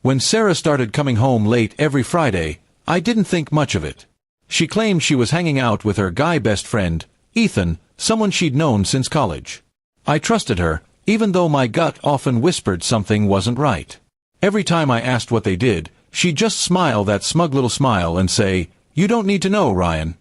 When Sarah started coming home late every Friday, I didn't think much of it. She claimed she was hanging out with her guy best friend, Ethan, someone she'd known since college. I trusted her, even though my gut often whispered something wasn't right. Every time I asked what they did, she'd just smile that smug little smile and say, "You don't need to know, Ryan."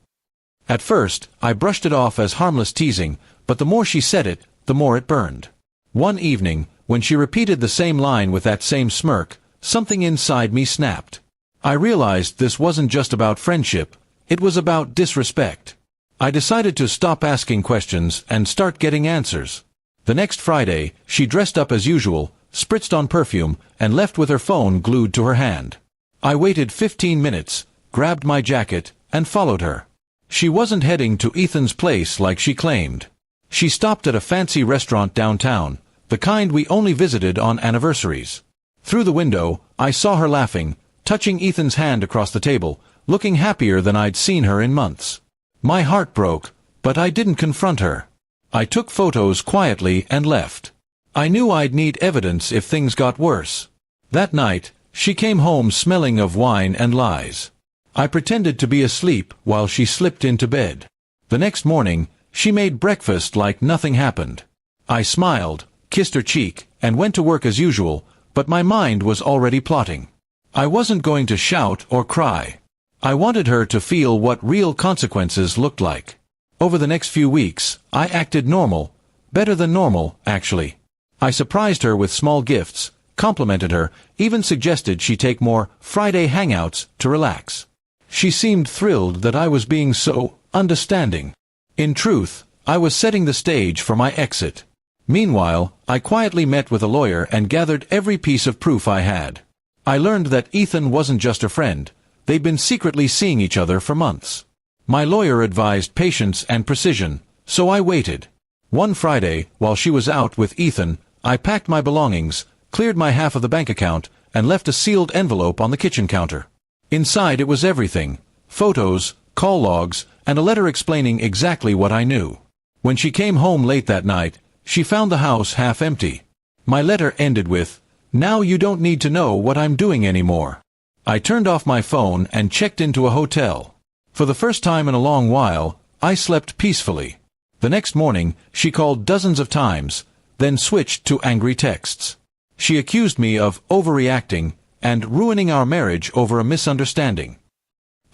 At first, I brushed it off as harmless teasing, but the more she said it, the more it burned. One evening, when she repeated the same line with that same smirk, something inside me snapped. I realized this wasn't just about friendship, it was about disrespect. I decided to stop asking questions and start getting answers. The next Friday, she dressed up as usual, spritzed on perfume, and left with her phone glued to her hand. I waited 15 minutes, grabbed my jacket, and followed her. She wasn't heading to Ethan's place like she claimed. She stopped at a fancy restaurant downtown, the kind we only visited on anniversaries. Through the window, I saw her laughing, touching Ethan's hand across the table, looking happier than I'd seen her in months. My heart broke, but I didn't confront her. I took photos quietly and left. I knew I'd need evidence if things got worse. That night, she came home smelling of wine and lies. I pretended to be asleep while she slipped into bed. The next morning, she made breakfast like nothing happened. I smiled, kissed her cheek, and went to work as usual, but my mind was already plotting. I wasn't going to shout or cry. I wanted her to feel what real consequences looked like. Over the next few weeks, I acted normal, better than normal, actually. I surprised her with small gifts, complimented her, even suggested she take more Friday hangouts to relax. She seemed thrilled that I was being so understanding. In truth, I was setting the stage for my exit. Meanwhile, I quietly met with a lawyer and gathered every piece of proof I had. I learned that Ethan wasn't just a friend, they'd been secretly seeing each other for months. My lawyer advised patience and precision, so I waited. One Friday, while she was out with Ethan, I packed my belongings, cleared my half of the bank account, and left a sealed envelope on the kitchen counter. Inside it was everything: photos, call logs, and a letter explaining exactly what I knew. When she came home late that night, she found the house half empty. My letter ended with, "Now you don't need to know what I'm doing anymore." I turned off my phone and checked into a hotel. For the first time in a long while, I slept peacefully. The next morning, she called dozens of times, then switched to angry texts. She accused me of overreacting and ruining our marriage over a misunderstanding.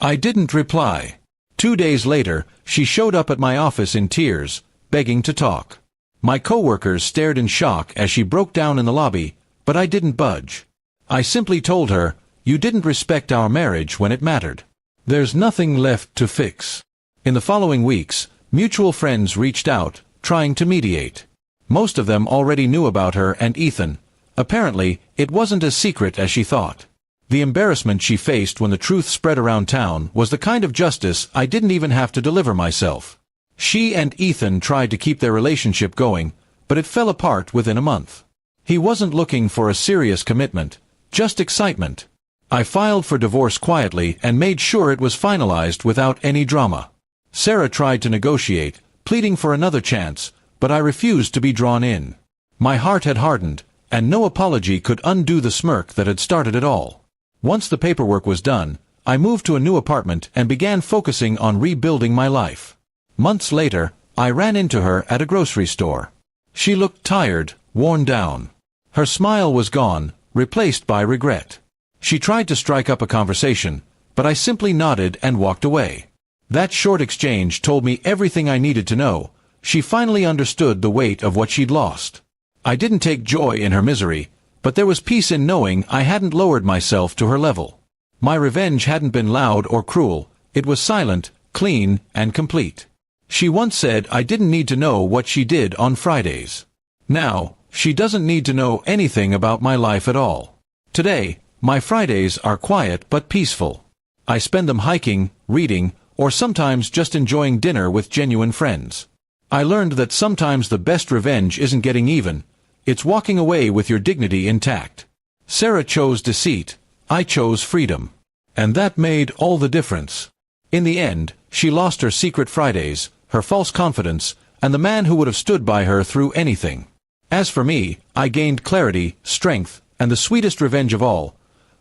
I didn't reply. 2 days later, she showed up at my office in tears, begging to talk. My coworkers stared in shock as she broke down in the lobby, but I didn't budge. I simply told her, "You didn't respect our marriage when it mattered. There's nothing left to fix." In the following weeks, mutual friends reached out, trying to mediate. Most of them already knew about her and Ethan. Apparently, it wasn't as secret as she thought. The embarrassment she faced when the truth spread around town was the kind of justice I didn't even have to deliver myself. She and Ethan tried to keep their relationship going, but it fell apart within a month. He wasn't looking for a serious commitment, just excitement. I filed for divorce quietly and made sure it was finalized without any drama. Sarah tried to negotiate, pleading for another chance, but I refused to be drawn in. My heart had hardened, and no apology could undo the smirk that had started it all. Once the paperwork was done, I moved to a new apartment and began focusing on rebuilding my life. Months later, I ran into her at a grocery store. She looked tired, worn down. Her smile was gone, replaced by regret. She tried to strike up a conversation, but I simply nodded and walked away. That short exchange told me everything I needed to know. She finally understood the weight of what she'd lost. I didn't take joy in her misery, but there was peace in knowing I hadn't lowered myself to her level. My revenge hadn't been loud or cruel, it was silent, clean, and complete. She once said I didn't need to know what she did on Fridays. Now, she doesn't need to know anything about my life at all. Today, my Fridays are quiet but peaceful. I spend them hiking, reading, or sometimes just enjoying dinner with genuine friends. I learned that sometimes the best revenge isn't getting even, it's walking away with your dignity intact. Sarah chose deceit, I chose freedom. And that made all the difference. In the end, she lost her secret Fridays, her false confidence, and the man who would have stood by her through anything. As for me, I gained clarity, strength, and the sweetest revenge of all,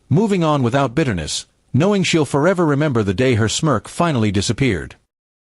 moving on without bitterness, knowing she'll forever remember the day her smirk finally disappeared.